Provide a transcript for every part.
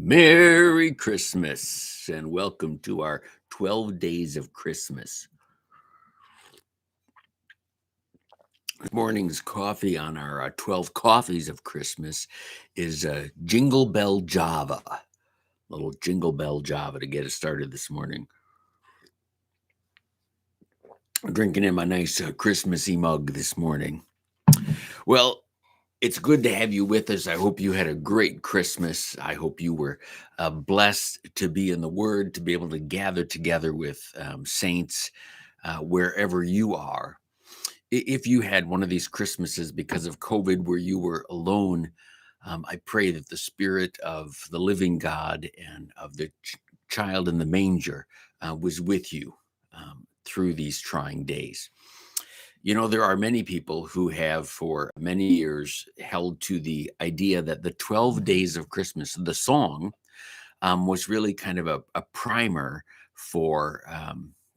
Merry Christmas and welcome to our 12 days of Christmas. This morning's coffee on our 12 coffees of Christmas is Jingle Bell Java. Little Jingle Bell Java to get us started this morning. I'm drinking in my nice Christmassy mug this morning. Well, it's good to have you with us. I hope you had a great Christmas. I hope you were blessed to be in the Word, to be able to gather together with saints wherever you are. If you had one of these Christmases because of COVID where you were alone, I pray that the Spirit of the living God and of the child in the manger was with you through these trying days. You know, there are many people who have for many years held to the idea that the 12 days of Christmas, the song, was really kind of a primer for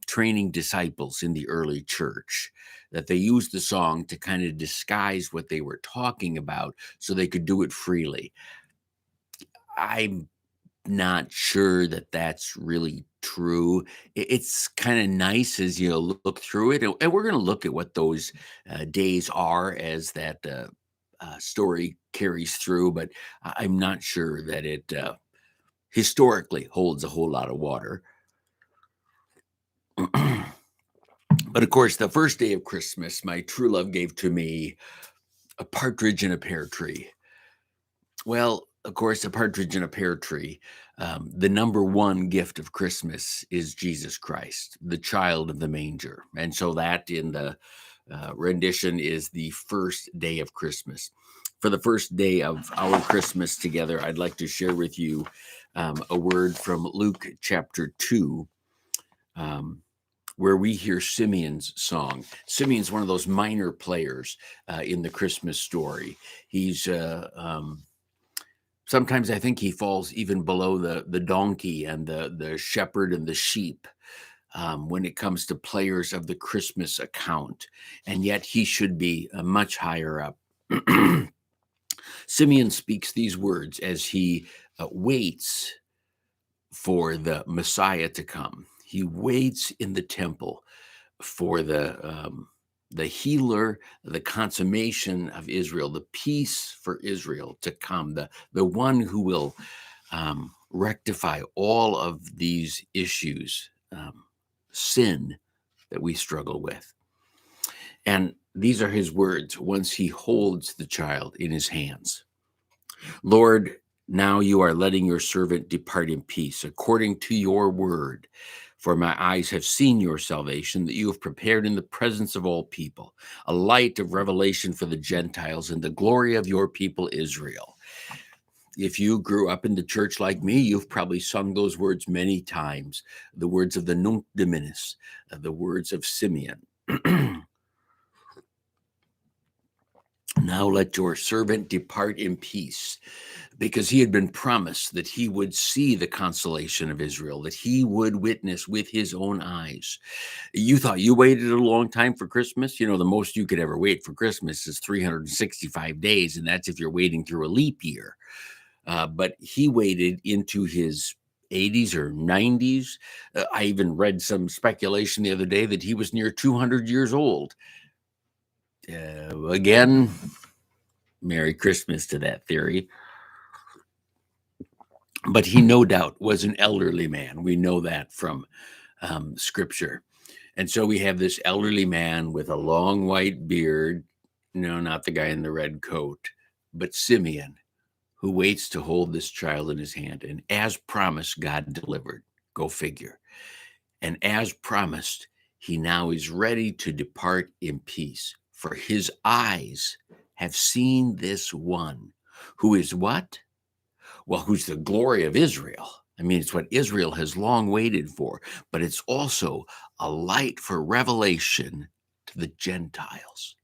training disciples in the early church, that they used the song to kind of disguise what they were talking about so they could do it freely. I'm not sure that that's really true. It's kind of nice as you look through it, and we're going to look at what those days are as that story carries through, but I'm not sure that it historically holds a whole lot of water. But of course, the first day of Christmas, my true love gave to me a partridge in a pear tree. Well, of course, a partridge in a pear tree. The number one gift of Christmas is Jesus Christ, the child of the manger. And so that in the rendition is the first day of Christmas. For the first day of our Christmas together, I'd like to share with you a word from Luke chapter 2. Where we hear Simeon's song. Simeon's one of those minor players in the Christmas story. He's sometimes I think he falls even below the donkey and the shepherd and the sheep when it comes to players of the Christmas account, and yet he should be much higher up. Simeon speaks these words as he waits for the Messiah to come. He waits in the temple for the healer, the consummation of Israel, the peace for Israel to come, the one who will rectify all of these issues, sin that we struggle with. And these are his words once he holds the child in his hands. Lord, now you are letting your servant depart in peace, according to your word. For my eyes have seen your salvation, that you have prepared in the presence of all people, a light of revelation for the Gentiles and the glory of your people Israel. If you grew up in the church like me, you've probably sung those words many times, the words of the Nunc Dimittis, the words of Simeon. Now let your servant depart in peace, because he had been promised that he would see the consolation of Israel, that he would witness with his own eyes. You thought you waited a long time for Christmas? You know, the most you could ever wait for Christmas is 365 days, and that's if you're waiting through a leap year. But he waited into his 80s or 90s. I even read some speculation the other day that he was near 200 years old. Again, Merry Christmas to that theory. But he no doubt was an elderly man. We know that from scripture. And so we have this elderly man with a long white beard. No, not the guy in the red coat, but Simeon, who waits to hold this child in his hand. And as promised, God delivered. Go figure. And as promised, he now is ready to depart in peace. For his eyes have seen this one who is what? Well, who's the glory of Israel. I mean, it's what Israel has long waited for, but it's also a light for revelation to the Gentiles.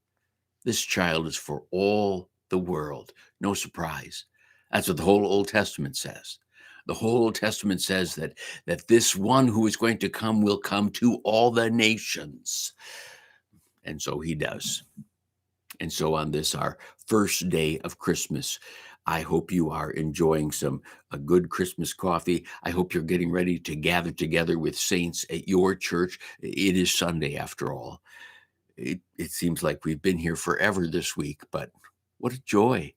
This child is for all the world. No surprise. That's what the whole Old Testament says. The whole Old Testament says that this one who is going to come will come to all the nations. And so he does. And so on this, our first day of Christmas, I hope you are enjoying some a good Christmas coffee. I hope you're getting ready to gather together with saints at your church. It is Sunday after all. It seems like we've been here forever this week, but what a joy.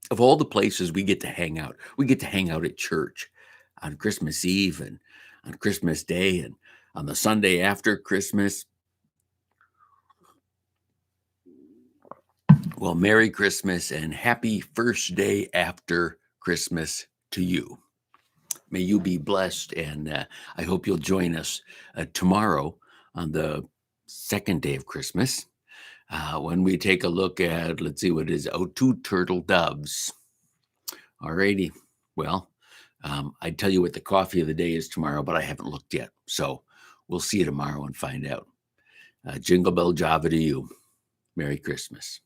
Of all the places we get to hang out at church on Christmas Eve and on Christmas Day and on the Sunday after Christmas. Well, Merry Christmas and happy first day after Christmas to you. May you be blessed, and I hope you'll join us tomorrow on the second day of Christmas when we take a look at, let's see what it is, two turtle doves. All righty. Well, I'd tell you what the coffee of the day is tomorrow, but I haven't looked yet. So we'll see you tomorrow and find out. Jingle Bell Java to you. Merry Christmas.